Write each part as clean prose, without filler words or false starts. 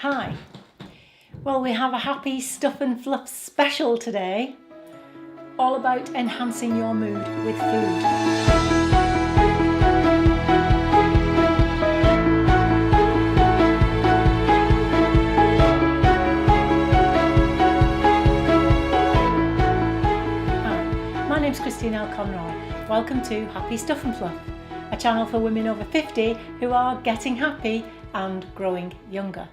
Hi. Well, we have a happy stuff and fluff special today, all about enhancing your mood with food. Hi, my name's Christine L. Conroy. Welcome to Happy Stuff and Fluff, a channel for women over 50 who are getting happy and growing younger.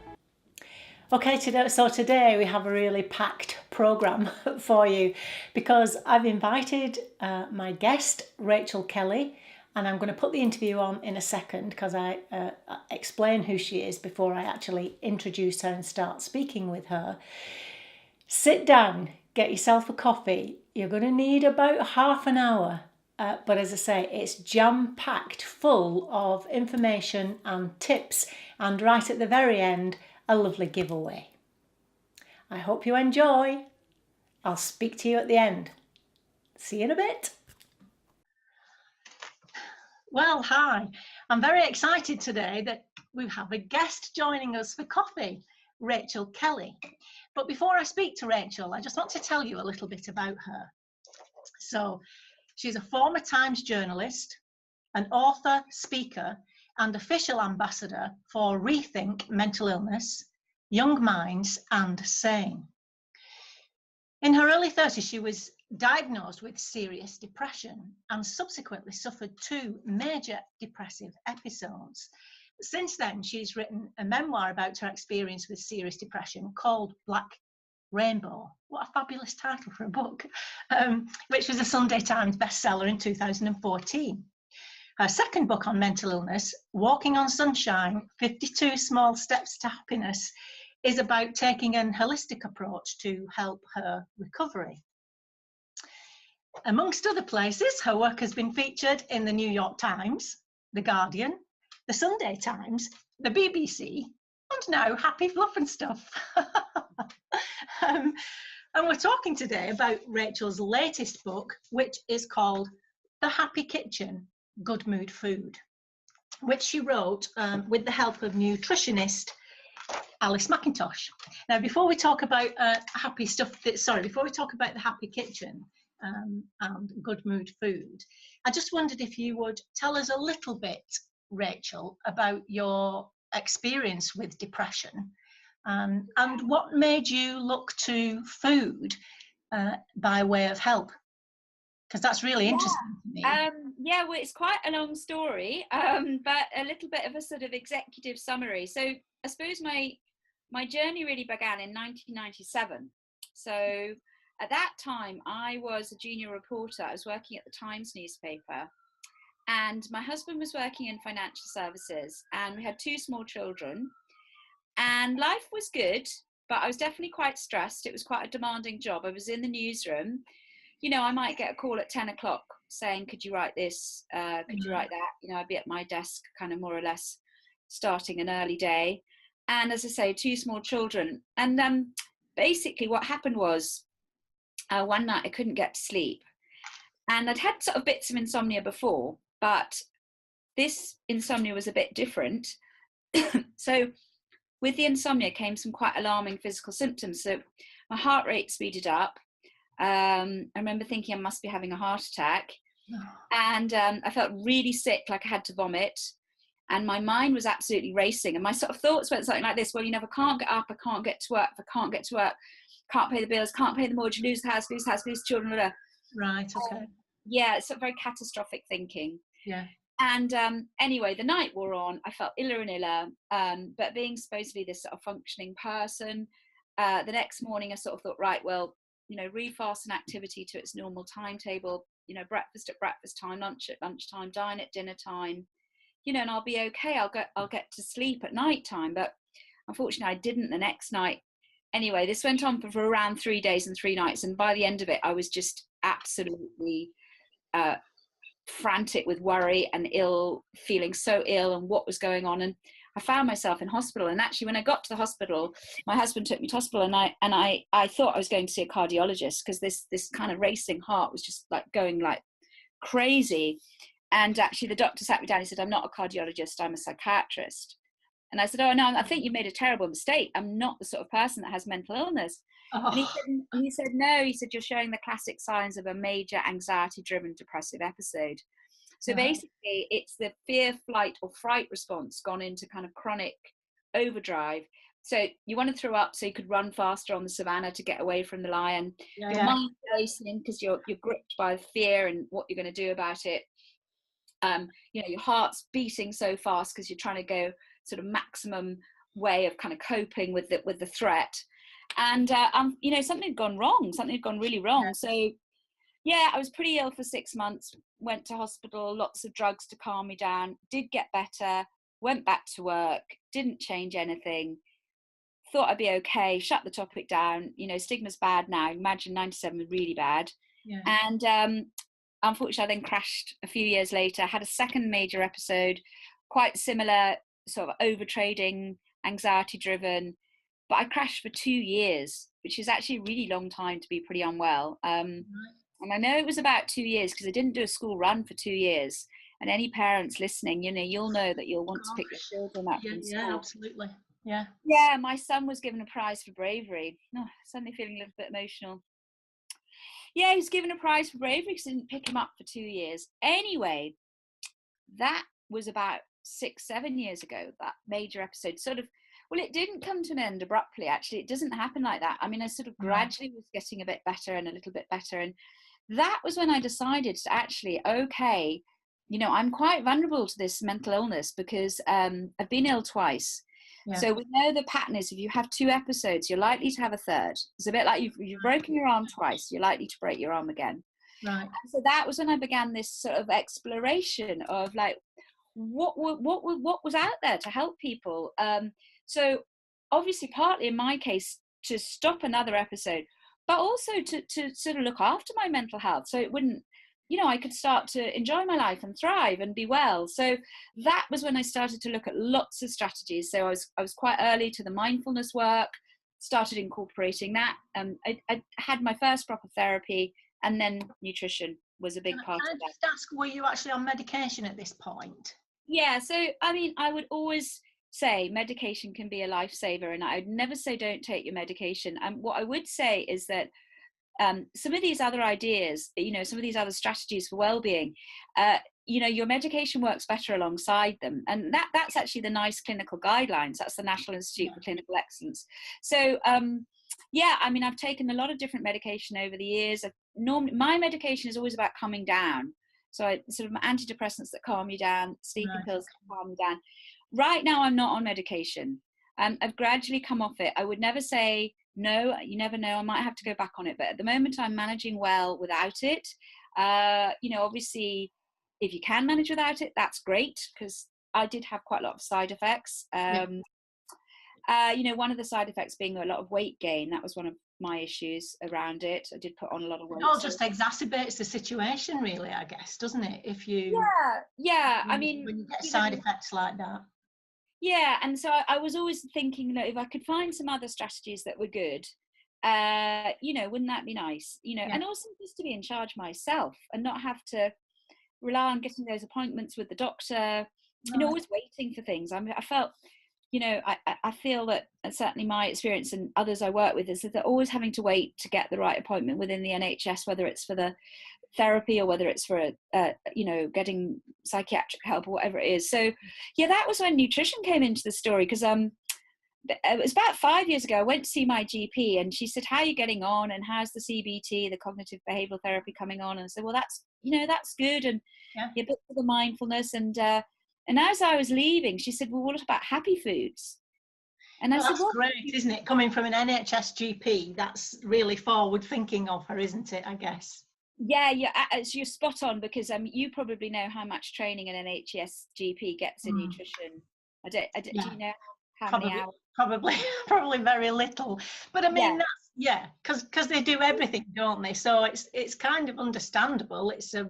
Okay, today we have a really packed programme for you because I've invited my guest, Rachel Kelly, and I'm going to put the interview on in a second because I explain who she is before I actually introduce her and start speaking with her. Sit down, get yourself a coffee. You're going to need about half an hour. But as I say, it's jam-packed full of information and tips, and right at the very end, a lovely giveaway. I hope you enjoy. I'll speak to you at the end. See you in a bit. Well, hi. I'm very excited today that we have a guest joining us for coffee, Rachel Kelly. But before I speak to Rachel, I just want to tell you a little bit about her. So, she's a former Times journalist, an author, speaker, and official ambassador for Rethink Mental Illness, Young Minds and Sane. In her early 30s, she was diagnosed with serious depression and subsequently suffered 2 major depressive episodes. Since then, she's written a memoir about her experience with serious depression called Black Rainbow. What a fabulous title for a book, which was a Sunday Times bestseller in 2014. Her second book on mental illness, Walking on Sunshine, 52 Small Steps to Happiness, is about taking an holistic approach to help her recovery. Amongst other places, her work has been featured in the New York Times, The Guardian, the Sunday Times, the BBC, and now Happy Fluff and Stuff. And we're talking today about Rachel's latest book, which is called The Happy Kitchen, Good Mood Food, which she wrote with the help of nutritionist Alice McIntosh. Now, before we talk about before we talk about the Happy Kitchen and Good Mood Food, I just wondered if you would tell us a little bit, Rachel, about your experience with depression and what made you look to food by way of help, because that's really interesting to me. Well, it's quite a long story, but a little bit of a sort of executive summary. So I suppose my journey really began in 1997. So at that time, I was a junior reporter. I was working at the Times newspaper, and my husband was working in financial services, and we had 2 small children, and life was good, but I was definitely quite stressed. It was quite a demanding job. I was in the newsroom. You know, I might get a call at 10 o'clock saying, could you write this? Could you write that? You know, I'd be at my desk kind of more or less starting an early day. And as I say, 2 small children. And basically what happened was one night I couldn't get to sleep. And I'd had sort of bits of insomnia before, but this insomnia was a bit different. So with the insomnia came some quite alarming physical symptoms. So my heart rate speeded up. I remember thinking I must be having a heart attack, and I felt really sick, like I had to vomit, and my mind was absolutely racing, and my sort of thoughts went something like this: well, you know, if I can't get up, I can't get to work. If I can't get to work, can't pay the bills, can't pay the mortgage, lose the house, lose children, blah, blah. Right, okay. Yeah, it's sort of very catastrophic thinking. Yeah. And anyway, the night wore on. I felt iller and iller, but being supposedly this sort of functioning person, the next morning I sort of thought, right, well, you know, refasten activity to its normal timetable, you know, breakfast at breakfast time, lunch at lunchtime, dine at dinner time, you know, and I'll be okay. I'll get to sleep at night time. But unfortunately I didn't the next night. Anyway, this went on for around 3 days and 3 nights, and by the end of it I was just absolutely frantic with worry and feeling so ill and what was going on. And I found myself in hospital, and actually when I got to the hospital, my husband took me to hospital, and I thought I was going to see a cardiologist because this kind of racing heart was just like going like crazy. And actually the doctor sat me down. He said, I'm not a cardiologist, I'm a psychiatrist. And I said, oh no, I think you made a terrible mistake. I'm not the sort of person that has mental illness. And Oh, he said, no, he said, you're showing the classic signs of a major anxiety-driven depressive episode. So right. basically, it's the fear, flight, or fright response gone into kind of chronic overdrive. So you want to throw up so you could run faster on the savannah to get away from the lion. Yeah, Your yeah. mind's racing because you're gripped by fear and what you're going to do about it. You know, your heart's beating so fast because you're trying to go sort of maximum way of kind of coping with the threat. And you know, something had gone wrong. Something had gone really wrong. Yeah. So yeah, I was pretty ill for 6 months. Went to hospital, lots of drugs to calm me down. Did get better. Went back to work. Didn't change anything. Thought I'd be okay. Shut the topic down. You know, stigma's bad now. Imagine 97 was really bad. Yeah. And unfortunately, I then crashed a few years later. Had a second major episode, quite similar, sort of overtrading, anxiety-driven. But I crashed for 2 years, which is actually a really long time to be pretty unwell. And I know it was about 2 years because I didn't do a school run for 2 years. And any parents listening, you know, you'll know that you'll want to pick your children up Yeah, from yeah, school. absolutely. Yeah. Yeah, my son was given a prize for bravery. Oh, suddenly feeling a little bit emotional. Yeah, he was given a prize for bravery because I didn't pick him up for 2 years. Anyway, that was about 6-7 years ago, that major episode. Sort of, well, it didn't come to an end abruptly, actually. It doesn't happen like that. I mean, I sort of gradually was getting a bit better and a little bit better. And that was when I decided to actually, okay, you know, I'm quite vulnerable to this mental illness because I've been ill twice. Yeah. So we know the pattern is if you have 2 episodes, you're likely to have a third. It's a bit like you've broken your arm twice, you're likely to break your arm again. Right. And so that was when I began this sort of exploration of like, what was out there to help people. So obviously partly in my case to stop another episode, but also to sort of look after my mental health so it wouldn't, you know, I could start to enjoy my life and thrive and be well. So that was when I started to look at lots of strategies. So I was quite early to the mindfulness work, started incorporating that. I had my first proper therapy, and then nutrition was a big part of that. Can I just ask, were you actually on medication at this point? Yeah, so I mean, I would always say medication can be a lifesaver, and I'd never say don't take your medication. And what I would say is that some of these other ideas, you know, some of these other strategies for well-being, you know, your medication works better alongside them, and that's actually the nice clinical guidelines. That's the National Institute for Clinical Excellence. So yeah, I mean, I've taken a lot of different medication over the years. Normally my medication is always about calming down, so I sort of antidepressants that calm you down, sleeping pills that calm you down. Right now I'm not on medication. I've gradually come off it. I would never say no, you never know, I might have to go back on it, but at the moment I'm managing well without it. You know, obviously if you can manage without it, that's great, because I did have quite a lot of side effects. You know, one of the side effects being a lot of weight gain. That was one of my issues around it. I did put on a lot of weight. It all just exacerbates the situation, really, I guess, doesn't it? If you I mean, when you get side effects like that. Yeah, and so I was always thinking, you know, if I could find some other strategies that were good, you know, wouldn't that be nice? You know, and also just to be in charge myself and not have to rely on getting those appointments with the doctor, you know, always waiting for things. I mean, I felt, you know, I feel that certainly my experience and others I work with is that they're always having to wait to get the right appointment within the NHS, whether it's for the therapy or whether it's for you know, getting psychiatric help or whatever it is. So yeah, that was when nutrition came into the story, because it was about 5 years ago. I went to see my GP and she said, how are you getting on, and how's the CBT, the cognitive behavioral therapy, coming on? And I said, well, that's, you know, that's good, and a bit of the mindfulness. And as I was leaving, she said, well, what about happy foods? And I said, that's great, isn't it? Coming from an NHS GP, that's really forward thinking of her, isn't it, I guess? Yeah, you're spot on, because you probably know how much training an NHS GP gets in nutrition. Do you know how many hours? Probably very little. But I mean, that's, because they do everything, don't they? So it's kind of understandable. It's a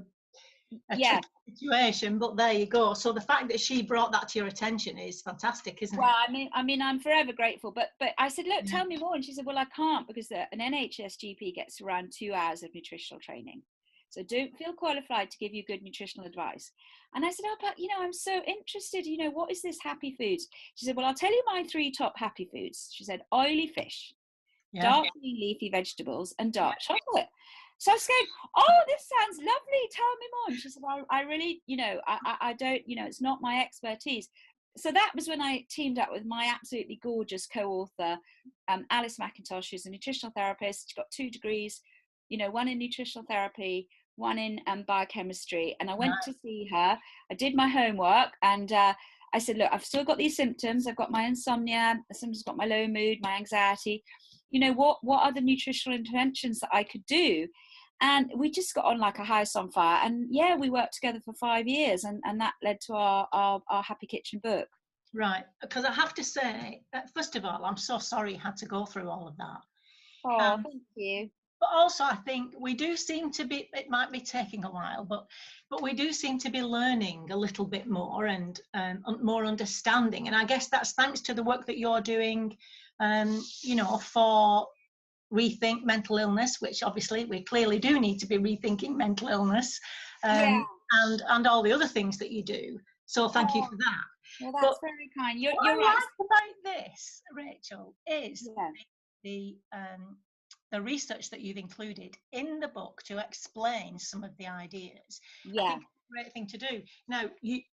tricky situation, but there you go. So the fact that she brought that to your attention is fantastic, isn't it? Well, I mean, I'm forever grateful. But I said, look, tell me more. And she said, well, I can't, because an NHS GP gets around 2 hours of nutritional training. so don't feel qualified to give you good nutritional advice. And I said, oh, but, you know, I'm so interested, you know, what is this happy foods? She said, well, I'll tell you my 3 top happy foods. She said, oily fish, dark green leafy vegetables, and dark chocolate. So I was going, oh, this sounds lovely. Tell me more. And she said, well, I really, you know, I don't, you know, it's not my expertise. So that was when I teamed up with my absolutely gorgeous co-author, Alice McIntosh, who's a nutritional therapist. She's got 2 degrees, you know, 1 in nutritional therapy, 1 in biochemistry. And I went to see her. I did my homework, and I said, look, I've still got these symptoms. I've got my insomnia. I've got my low mood, my anxiety. You know, what are the nutritional interventions that I could do? And we just got on like a house on fire. And yeah, we worked together for 5 years, and that led to our Happy Kitchen book. Right, because I have to say, first of all, I'm so sorry you had to go through all of that. Oh, thank you. But also, I think we do seem to be, it might be taking a while, but we do seem to be learning a little bit more and more understanding. And I guess that's thanks to the work that you're doing, you know, for Rethink Mental Illness, which obviously we clearly do need to be rethinking mental illness, and all the other things that you do. So thank you for that. Well, that's very kind. You're what I right. like about this, Rachel, is the research that you've included in the book to explain some of the ideas. Yeah. I think it's a great thing to do. Now,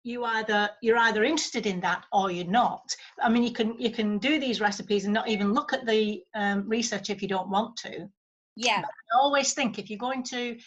you're either interested in that or you're not. I mean, you can do these recipes and not even look at the research if you don't want to. Yeah. But I always think if you're going to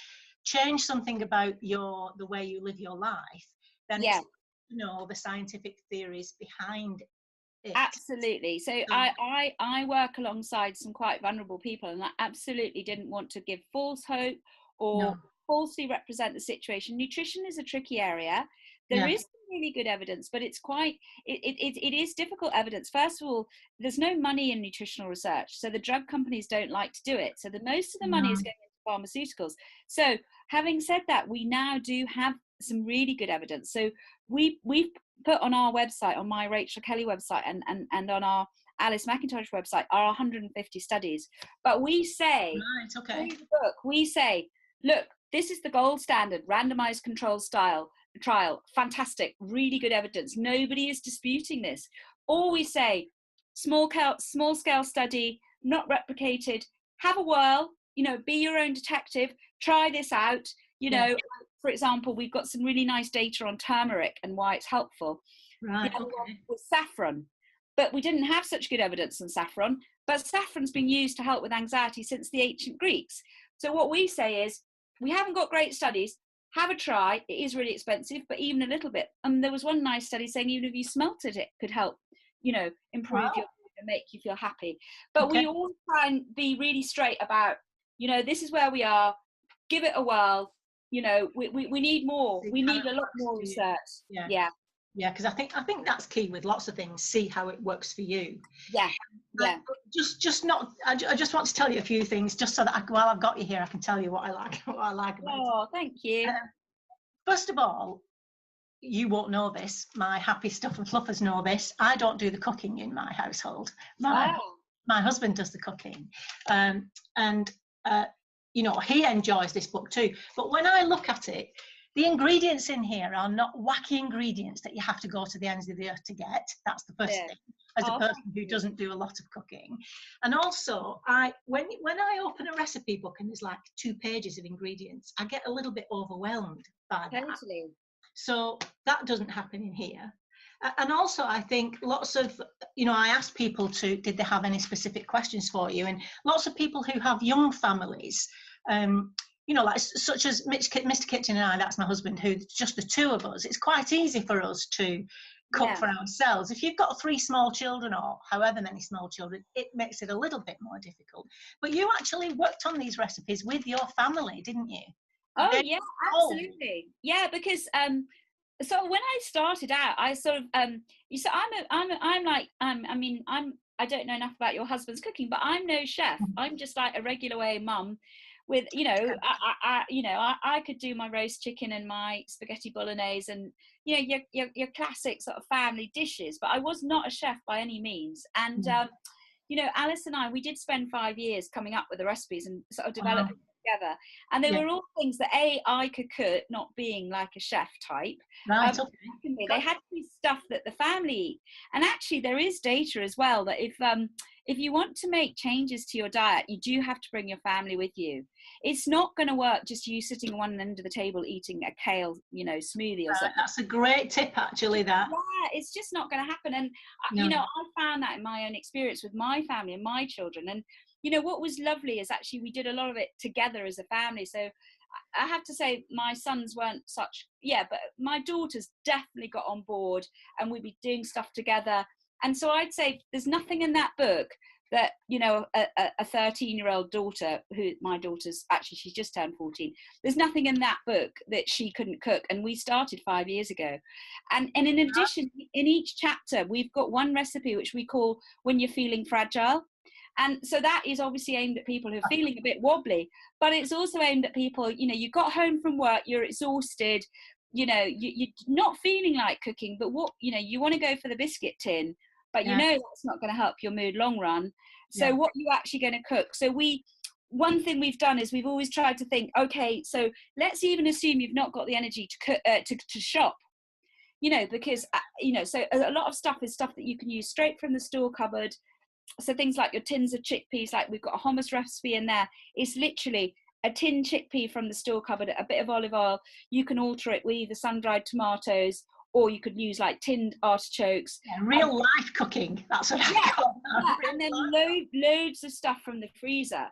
change something about the way you live your life, then it's, you know, the scientific theories behind it. Absolutely. So I work alongside some quite vulnerable people, and I absolutely didn't want to give false hope or falsely represent the situation. Nutrition is a tricky area. There is some really good evidence, but it's quite, it is difficult evidence. First of all, there's no money in nutritional research, so the drug companies don't like to do it. So the most of the money is going into pharmaceuticals. So having said that, we now do have some really good evidence. So we've put on our website, on my Rachel Kelly website, and on our Alice McIntosh website, are 150 studies. But we say, in the book, we say, look, this is the gold standard, randomized controlled trial, fantastic, really good evidence. Nobody is disputing this. Or we say, small scale study, not replicated, have a whirl, you know, be your own detective, try this out, you know. For example, we've got some really nice data on turmeric and why it's helpful. Right. The other one was saffron, but we didn't have such good evidence on saffron. But saffron's been used to help with anxiety since the ancient Greeks. So what we say is, we haven't got great studies. Have a try. It is really expensive, but even a little bit. And there was one nice study saying even if you smelt it could help, you know, improve your mood and make you feel happy. But we all try and be really straight about, you know, this is where we are. Give it a whirl. You know, we need more. We need a lot more research. Yeah, because I think that's key with lots of things. See how it works for you. Yeah. Just not. I just want to tell you a few things, just so that while I've got you here, I can tell you what I like. About it. Thank you. First of all, you won't know this. My happy stuff and fluffers know this. I don't do the cooking in my household. My husband does the cooking, you know, he enjoys this book too. But when I look at it, the ingredients in here are not wacky ingredients that you have to go to the ends of the earth to get. That's the first thing, as a person who doesn't do a lot of cooking. And also, when I open a recipe book and there's like 2 pages of ingredients, I get a little bit overwhelmed by that. So that doesn't happen in here. And also, I think lots of, you know, I asked people did they have any specific questions for you? And lots of people who have young families, you know, like such as Mr. Kitchen and I, that's my husband, who's just the 2 of us. It's quite easy for us to cook for ourselves. If you've got 3 small children or however many small children, it makes it a little bit more difficult. But you actually worked on these recipes with your family, didn't you? Oh, yeah, absolutely. Yeah, because so when I started out, I sort of you said I don't know enough about your husband's cooking, but I'm no chef. I'm just like a regular way mum with, you know, I could do my roast chicken and my spaghetti bolognese and, you know, your classic sort of family dishes, but I was not a chef by any means. And you know, Alice and I, we did spend 5 years coming up with the recipes and sort of developing together. And they Yeah. were all things that I could cook, not being like a chef type. Right. Okay. Secondly, they had to be stuff that the family eat. And actually there is data as well that if you want to make changes to your diet, you do have to bring your family with you. It's not going to work just you sitting at one end of the table eating a kale, smoothie or something. That's a great tip, actually, that. Yeah, it's just not going to happen. And No. I found that in my own experience with my family and my children. And what was lovely is actually we did a lot of it together as a family. So I have to say my sons weren't such, but my daughters definitely got on board, and we'd be doing stuff together. And so I'd say there's nothing in that book that, a 13-year-old daughter, who my daughter's actually, she's just turned 14. There's nothing in that book that she couldn't cook. And we started 5 years ago. And in addition, in each chapter, we've got one recipe, which we call When You're Feeling Fragile. And so that is obviously aimed at people who are feeling a bit wobbly, but it's also aimed at people, you got home from work, you're exhausted, you're not feeling like cooking, but you want to go for the biscuit tin, but that's not going to help your mood long run. So what are you actually going to cook? So one thing we've done is we've always tried to think, okay, so let's even assume you've not got the energy to cook, to shop, because, so a lot of stuff is stuff that you can use straight from the store cupboard. So things like your tins of chickpeas, like we've got a hummus recipe in there. It's literally a tin chickpea from the store cupboard, a bit of olive oil. You can alter it with either sun-dried tomatoes, or you could use like tinned artichokes. Yeah, real life cooking. That's what I call that. And then loads of stuff from the freezer.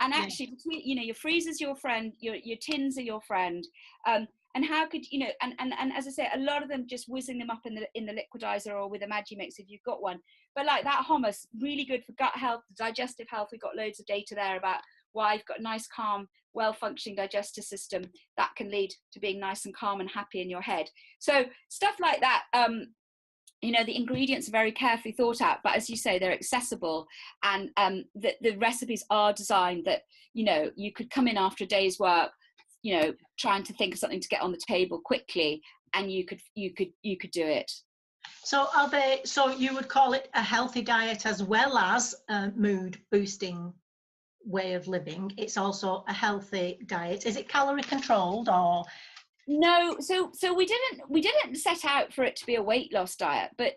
And actually, your freezer's your friend, your tins are your friend. And how could and as I say, a lot of them just whizzing them up in the liquidizer or with a Magimix if you've got one. But like that hummus, really good for gut health, digestive health. We've got loads of data there about why you've got a nice, calm, well-functioning digestive system that can lead to being nice and calm and happy in your head. So stuff like that. The ingredients are very carefully thought out, but as you say, they're accessible, and the recipes are designed that you could come in after a day's work, trying to think of something to get on the table quickly, and you could do it. So so you would call it a healthy diet as well as a mood boosting way of living? It's also a healthy diet. Is it calorie controlled or? No, so we didn't set out for it to be a weight loss diet, but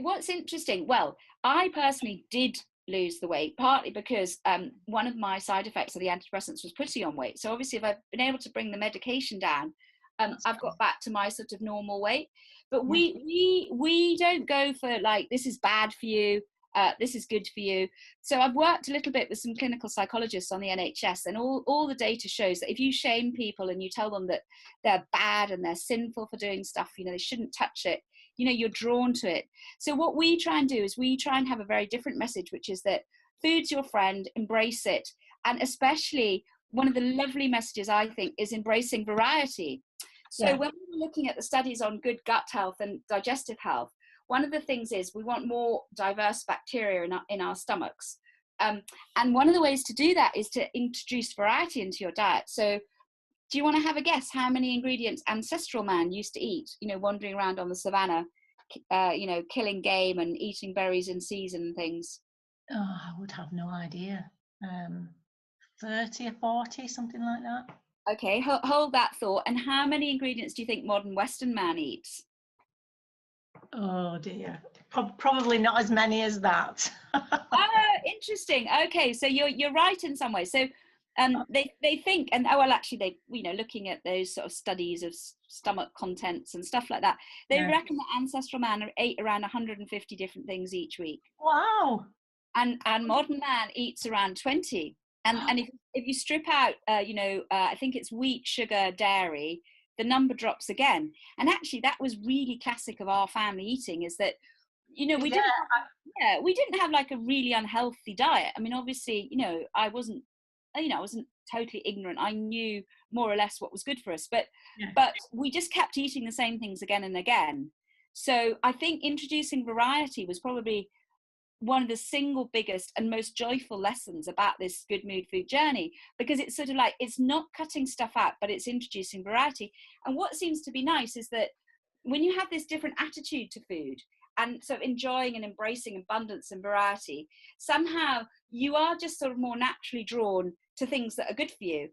what's interesting, well, I personally did lose the weight, partly because one of my side effects of the antidepressants was putting on weight. So obviously if I've been able to bring the medication down, I've got back to my sort of normal weight. But we don't go for like, this is bad for you, this is good for you. So I've worked a little bit with some clinical psychologists on the NHS, and all the data shows that if you shame people and you tell them that they're bad and they're sinful for doing stuff, they shouldn't touch it, you're drawn to it. So what we try and do is we try and have a very different message, which is that food's your friend, embrace it. And especially one of the lovely messages, I think, is embracing variety. So when we were looking at the studies on good gut health and digestive health, one of the things is we want more diverse bacteria in our stomachs. And one of the ways to do that is to introduce variety into your diet. So do you want to have a guess how many ingredients ancestral man used to eat, wandering around on the savannah, killing game and eating berries in season and things? Oh, I would have no idea. 30 or 40, something like that. Okay, hold that thought. And how many ingredients do you think modern Western man eats? Oh dear, probably not as many as that. Interesting. Okay, so you're right in some ways. So they think, and actually they looking at those sort of studies of stomach contents and stuff like that, they reckon that ancestral man ate around 150 different things each week. Wow. And modern man eats around 20. And if you strip out I think it's wheat, sugar, dairy, the number drops again. And actually that was really classic of our family eating, is that we didn't have like a really unhealthy diet. I mean, obviously, I wasn't totally ignorant. I knew more or less what was good for us, but we just kept eating the same things again and again. So I think introducing variety was probably one of the single biggest and most joyful lessons about this good mood food journey, because it's sort of like, it's not cutting stuff out, but it's introducing variety. And what seems to be nice is that when you have this different attitude to food, and so enjoying and embracing abundance and variety, somehow you are just sort of more naturally drawn to things that are good for you.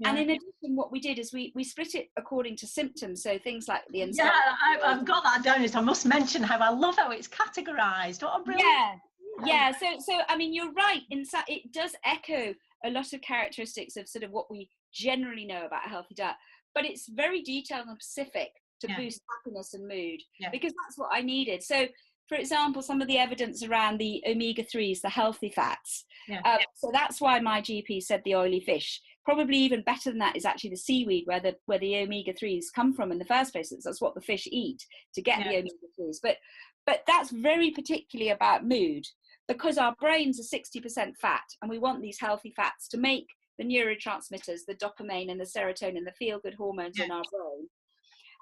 And in addition, what we did is we split it according to symptoms. So things like the anxiety. Yeah, I've got that down. I must mention how I love how it's categorised. What a brilliant. Yeah. So I mean, you're right. It does echo a lot of characteristics of sort of what we generally know about a healthy diet, but it's very detailed and specific to boost happiness and mood, because that's what I needed. So, for example, some of the evidence around the omega-3s, the healthy fats. So that's why my GP said the oily fish. Probably even better than that is actually the seaweed, where the omega-3s come from in the first place. That's what the fish eat to get the omega-3s. But that's very particularly about mood, because our brains are 60% fat, and we want these healthy fats to make the neurotransmitters, the dopamine and the serotonin, the feel-good hormones in our brain.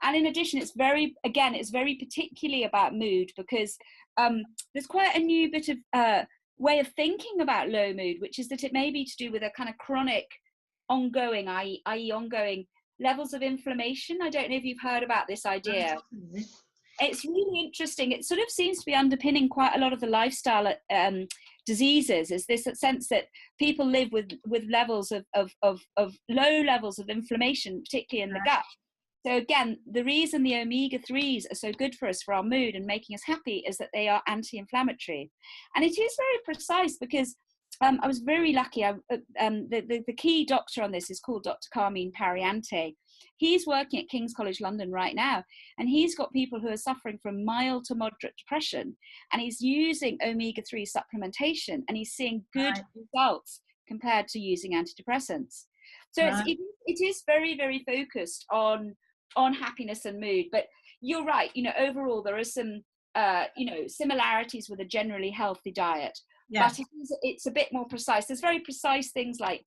And in addition, it's very particularly about mood, because there's quite a new bit of way of thinking about low mood, which is that it may be to do with a kind of chronic, ongoing, i.e. ongoing levels of inflammation. I don't know if you've heard about this idea. It's really interesting. It sort of seems to be underpinning quite a lot of the lifestyle diseases, is this sense that people live with levels of low levels of inflammation, particularly in the gut. So again, the reason the omega-3s are so good for us, for our mood and making us happy, is that they are anti-inflammatory. And it is very precise, because I was very lucky. The key doctor on this is called Dr. Carmine Pariante. He's working at King's College London right now, and he's got people who are suffering from mild to moderate depression, and he's using omega-3 supplementation, and he's seeing good results compared to using antidepressants. So it is very, very focused on happiness and mood. But you're right, overall there are some similarities with a generally healthy diet. But it's a bit more precise. There's very precise things like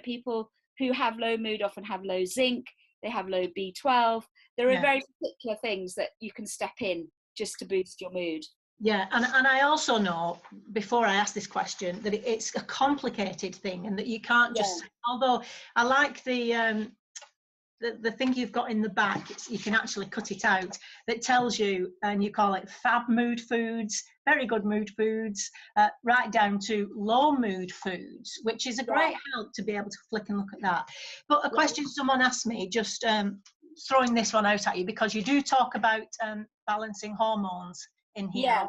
people who have low mood often have low zinc, they have low B12. There are very particular things that you can step in just to boost your mood. Yeah, and I also know, before I ask this question, that it's a complicated thing, and that you can't just, although I like the thing you've got in the back, you can actually cut it out, that tells you, and you call it fab mood foods, very good mood foods, right down to low mood foods, which is a great help to be able to flick and look at that. But a question someone asked me, just throwing this one out at you, because you do talk about balancing hormones in here,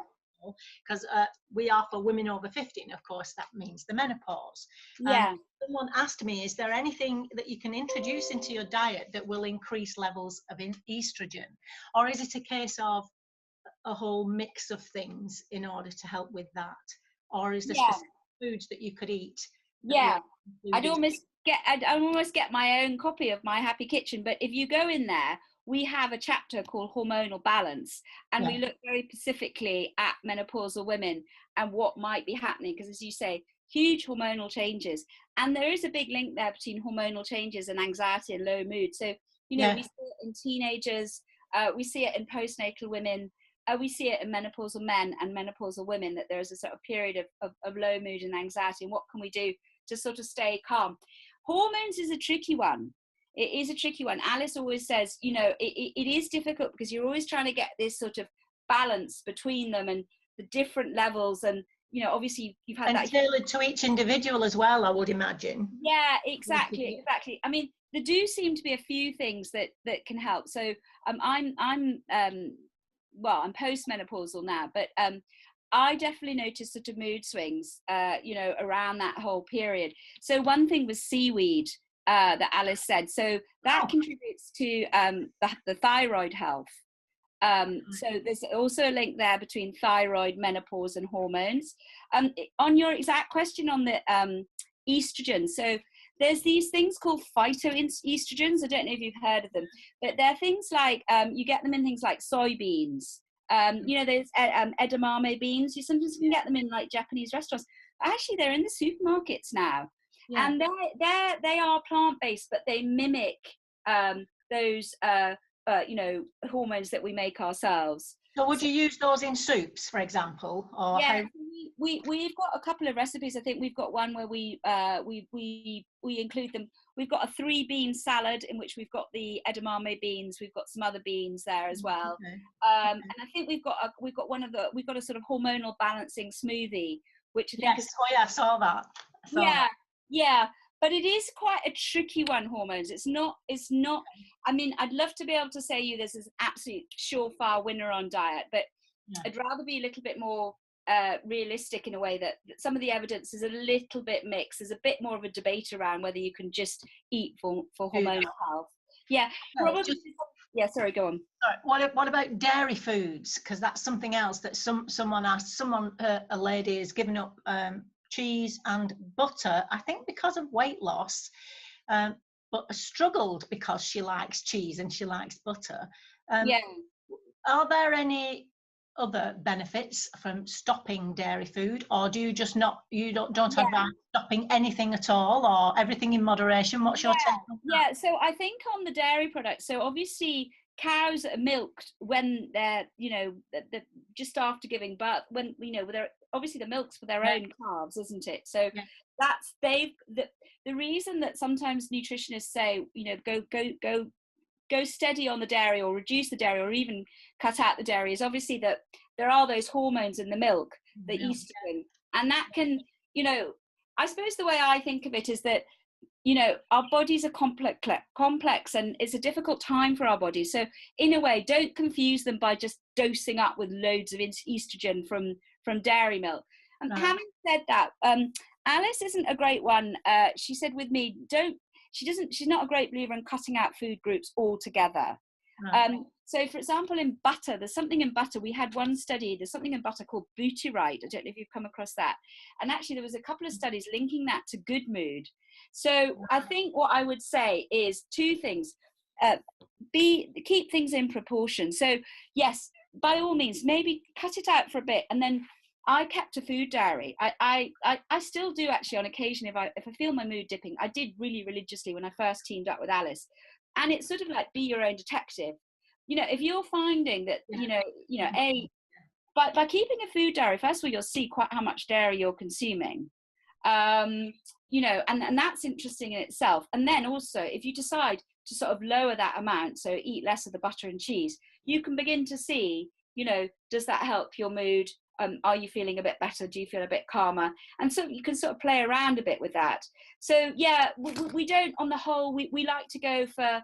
because we are for women over 50, and of course that means the menopause. Someone asked me, is there anything that you can introduce into your diet that will increase levels of estrogen, or is it a case of a whole mix of things in order to help with that, or is there specific foods that you could eat? I'd almost get my own copy of My Happy Kitchen, but if you go in there, we have a chapter called Hormonal Balance, and we look very specifically at menopausal women and what might be happening, because as you say, huge hormonal changes, and there is a big link there between hormonal changes and anxiety and low mood. So we see it in teenagers, we see it in postnatal women, we see it in menopausal men and menopausal women, that there is a sort of period of low mood and anxiety, and what can we do to sort of stay calm? Hormones is a tricky one. It is a tricky one. Alice always says, it is difficult, because you're always trying to get this sort of balance between them and the different levels. And, obviously you've had that. Tailored to each individual as well, I would imagine. Yeah, exactly. I mean, there do seem to be a few things that can help. So I'm postmenopausal now, but I definitely noticed sort of mood swings, around that whole period. So one thing was seaweed. That Alice said. So that contributes to the thyroid health. So there's also a link there between thyroid, menopause, and hormones. On your exact question on the estrogen, so there's these things called phytoestrogens. I don't know if you've heard of them, but they're things like, you get them in things like soybeans. There's edamame beans. You sometimes can get them in like Japanese restaurants. Actually, they're in the supermarkets now. And they are plant-based, but they mimic those hormones that we make ourselves. So would you use those in soups, for example? Or we've got a couple of recipes. I think we've got one where we include them. We've got a 3-bean salad in which we've got the edamame beans. We've got some other beans there as well. Okay. And I think we've got a sort of hormonal balancing smoothie, which I think yes. Oh yeah, I saw that. Yeah. But it is quite a tricky one, hormones. It's not, I mean, I'd love to be able to say this is an absolute surefire winner on diet, but I'd rather be a little bit more realistic in a way that some of the evidence is a little bit mixed. There's a bit more of a debate around whether you can just eat for hormonal health. Yeah, probably. Sorry, go on. Sorry, what about dairy foods? Because that's something else that someone asked. A lady is giving up cheese and butter, I think because of weight loss, but struggled because she likes cheese and she likes butter. Are there any other benefits from stopping dairy food, or do you just don't advise stopping anything at all, or everything in moderation? What's your take on that? So I think on the dairy products, so obviously cows are milked when they're just after giving birth, when they're obviously the milk's for their own calves, isn't it? So that's the reason that sometimes nutritionists say go steady on the dairy or reduce the dairy or even cut out the dairy is obviously that there are those hormones in the milk, the estrogen, and that can, I suppose the way I think of it is that our bodies are complex and it's a difficult time for our bodies. So in a way, don't confuse them by just dosing up with loads of estrogen from dairy milk. And having said that, Alice isn't a great one. She said with me, she's not a great believer in cutting out food groups altogether. So for example, in butter, there's something in butter. We had one study, there's something in butter called butyrate. I don't know if you've come across that. And actually there was a couple of studies linking that to good mood. So I think what I would say is 2 things. Keep things in proportion. So yes, by all means, maybe cut it out for a bit. And then I kept a food diary. I still do actually on occasion if I feel my mood dipping. I did really religiously when I first teamed up with Alice. And it's sort of like be your own detective. If you're finding that, by keeping a food diary, first of all, you'll see quite how much dairy you're consuming. And that's interesting in itself. And then also, if you decide to sort of lower that amount, so eat less of the butter and cheese, you can begin to see, does that help your mood? Are you feeling a bit better? Do you feel a bit calmer? And so you can sort of play around a bit with that. So yeah, we don't, on the whole, we like to go for,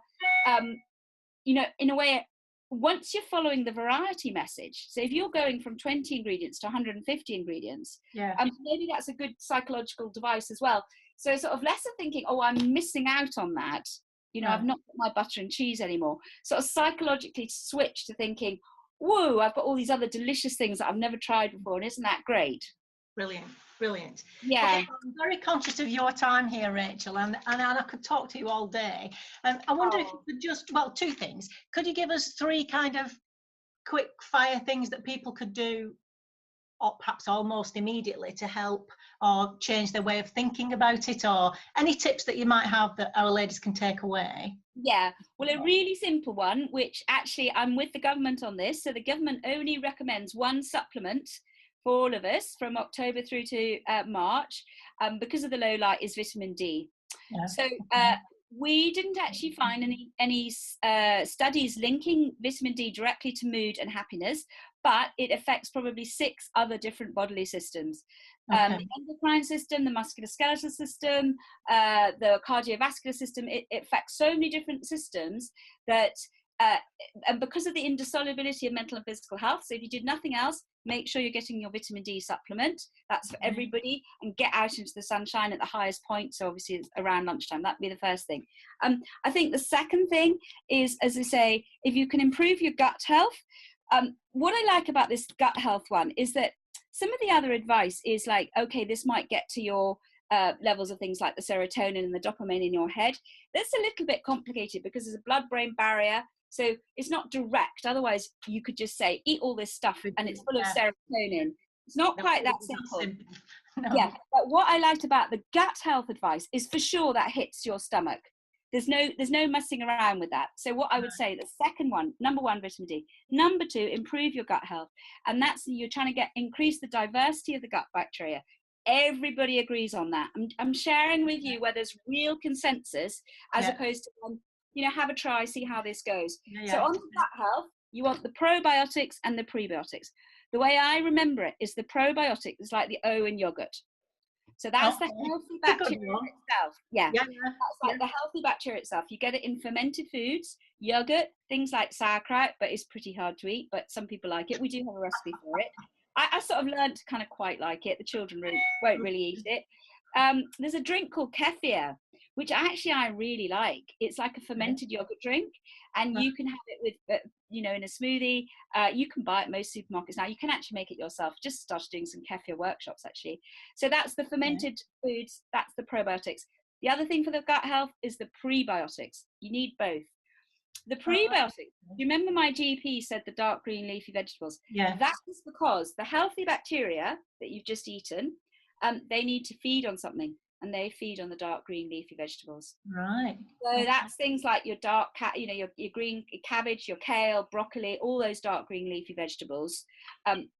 in a way, once you're following the variety message. So if you're going from 20 ingredients to 150 ingredients, maybe that's a good psychological device as well. So sort of less of thinking, oh, I'm missing out on that. I've not got my butter and cheese anymore. Sort of psychologically switch to thinking, whoa, I've got all these other delicious things that I've never tried before, and isn't that great? Brilliant. Yeah. Okay, I'm very conscious of your time here, Rachel, and I could talk to you all day. I wonder if you could just, 2 things. Could you give us 3 kind of quick fire things that people could do, or perhaps almost immediately, to help or change their way of thinking about it, or any tips that you might have that our ladies can take away? Yeah, well, a really simple one, which actually I'm with the government on this. So the government only recommends 1 supplement for all of us from October through to March, because of the low light, is vitamin D. So we didn't actually find any studies linking vitamin D directly to mood and happiness, but it affects probably 6 other different bodily systems. The endocrine system, the musculoskeletal system, the cardiovascular system. It affects so many different systems that, and because of the indissolubility of mental and physical health, so if you did nothing else, make sure you're getting your vitamin D supplement. That's for everybody, and get out into the sunshine at the highest point. So obviously it's around lunchtime. That'd be the first thing. I think the second thing is, as I say, if you can improve your gut health. What I like about this gut health one is that some of the other advice is like, okay, this might get to your levels of things like the serotonin and the dopamine in your head. That's a little bit complicated because there's a blood-brain barrier. So it's not direct. Otherwise, you could just say, eat all this stuff and it's full of serotonin. It's not quite that simple. No. Yeah, but what I liked about the gut health advice is for sure that hits your stomach. there's no messing around with that. So what I would say, the second one, number one, vitamin D. Number two, improve your gut health. And that's, you're trying to increase the diversity of the gut bacteria. Everybody agrees on that. I'm sharing with you where there's real consensus, as opposed to, have a try, see how this goes. So on gut health, you want the probiotics and the prebiotics. The way I remember it is the probiotic is like the O in yogurt. So that's the healthy bacteria itself. That's like the healthy bacteria itself. You get it in fermented foods, yogurt, things like sauerkraut, but it's pretty hard to eat, but some people like it. We do have a recipe for it. I sort of learned to kind of quite like it. The children won't really eat it. There's a drink called kefir, which actually I really like. It's like a fermented yogurt drink, and you can have it with, in a smoothie. You can buy it at most supermarkets now. You can actually make it yourself. Just started doing some kefir workshops, actually. So that's the fermented foods. That's the probiotics. The other thing for the gut health is the prebiotics. You need both. The prebiotics, you remember my GP said the dark green leafy vegetables? Yeah. That is because the healthy bacteria that you've just eaten, they need to feed on something, and they feed on the dark green leafy vegetables. Right. So that's things like your dark, your green cabbage, your kale, broccoli, all those dark green leafy vegetables.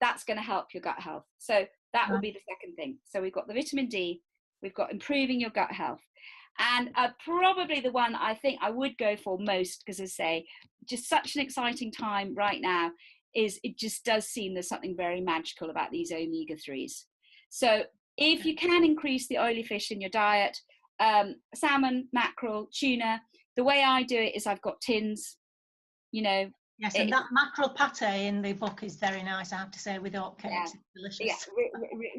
That's going to help your gut health. So that will be the second thing. So we've got the vitamin D, we've got improving your gut health. And probably the one I think I would go for most, because I say, just such an exciting time right now, is it just does seem there's something very magical about these omega-3s. So if you can increase the oily fish in your diet, salmon, mackerel, tuna, the way I do it is I've got tins, Yes, and that mackerel pate in the book is very nice, I have to say, with oat cakes. It's delicious. Yeah,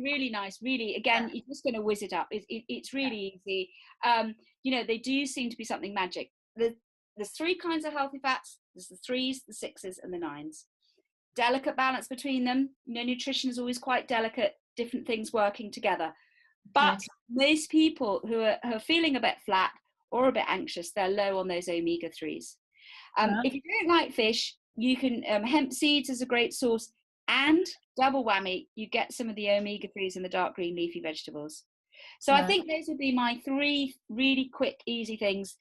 really nice. Really, again, you're just going to whiz it up. It's really easy. They do seem to be something magic. There's three kinds of healthy fats. There's the 3s, the 6s, and the 9s. Delicate balance between them. Nutrition is always quite delicate, different things working together. But most people who are feeling a bit flat or a bit anxious, they're low on those omega-3s. If you don't like fish, you can, hemp seeds is a great source, and double whammy, you get some of the omega-3s in the dark green leafy vegetables. So I think those would be my 3 really quick, easy things.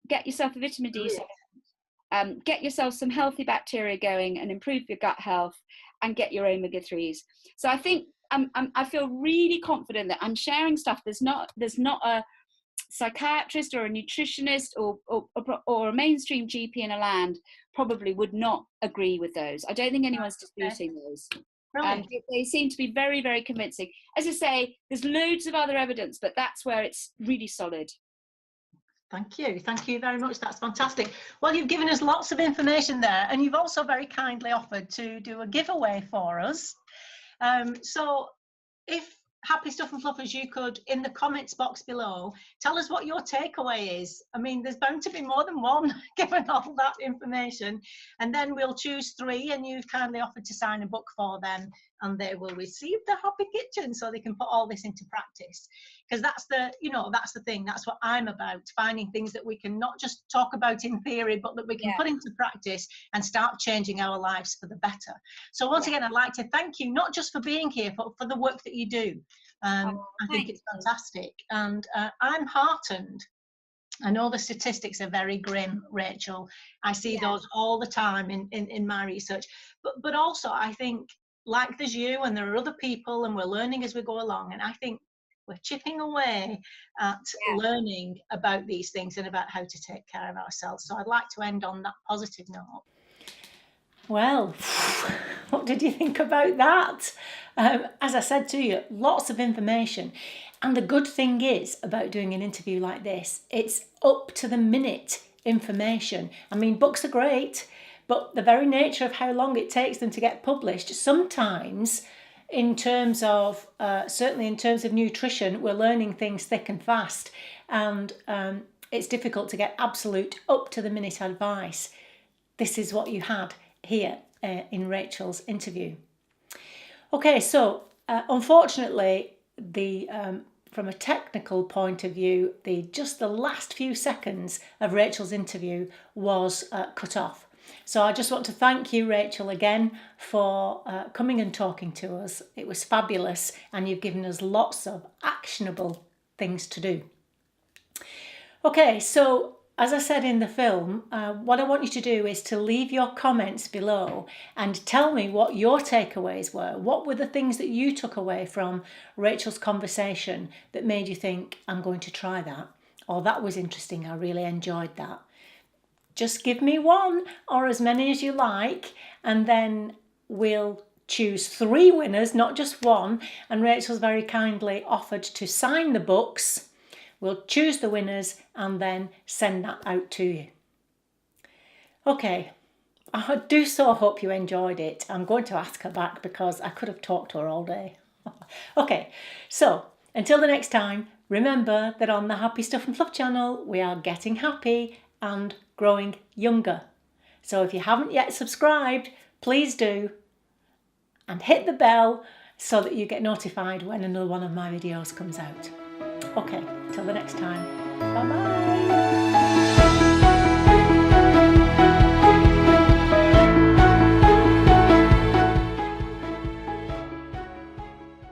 Get yourself a vitamin D, get yourself some healthy bacteria going and improve your gut health, and get your omega-3s. So I think I feel really confident that I'm sharing stuff. There's not a psychiatrist or a nutritionist or a mainstream GP in a land probably would not agree with those. I don't think anyone's disputing those. They seem to be very, very convincing. As I say, there's loads of other evidence, but that's where it's really solid. Thank you very much. That's fantastic. Well, you've given us lots of information there, and you've also very kindly offered to do a giveaway for us. So if Happy Stuff and Fluffers, you could, in the comments box below, tell us what your takeaway is. I mean, there's bound to be more than one given all that information, and then we'll choose 3, and you've kindly offered to sign a book for them, and they will receive the Happy Kitchen so they can put all this into practice. Because that's the thing, that's what I'm about, finding things that we can not just talk about in theory, but that we can put into practice and start changing our lives for the better. So once again, I'd like to thank you, not just for being here, but for the work that you do. I think it's fantastic, and I'm heartened. I know the statistics are very grim, Rachel. I see those all the time in my research, but also I think, like there's you and there are other people, and we're learning as we go along, and I think we're chipping away at learning about these things and about how to take care of ourselves. So I'd like to end on that positive note. Well, what did you think about that? As I said to you, lots of information. And the good thing is about doing an interview like this, it's up to the minute information. I mean, books are great, but the very nature of how long it takes them to get published, sometimes in terms of, certainly in terms of nutrition, we're learning things thick and fast. And it's difficult to get absolute up to the minute advice. This is what you had here in Rachel's interview. Okay, so unfortunately, from a technical point of view, just the last few seconds of Rachel's interview was cut off. So I just want to thank you, Rachel, again for coming and talking to us. It was fabulous, and you've given us lots of actionable things to do. Okay, so as I said in the film, what I want you to do is to leave your comments below and tell me what your takeaways were. What were the things that you took away from Rachel's conversation that made you think, I'm going to try that? Or that was interesting, I really enjoyed that. Just give me one or as many as you like, and then we'll choose 3 winners, not just one. And Rachel's very kindly offered to sign the books. We'll choose the winners and then send that out to you. Okay, I do so hope you enjoyed it. I'm going to ask her back because I could have talked to her all day. Okay, so until the next time, remember that on the Happy Stuff and Fluff channel, we are getting happy and growing younger. So if you haven't yet subscribed, please do. And hit the bell so that you get notified when another one of my videos comes out. Okay, till the next time. Bye bye.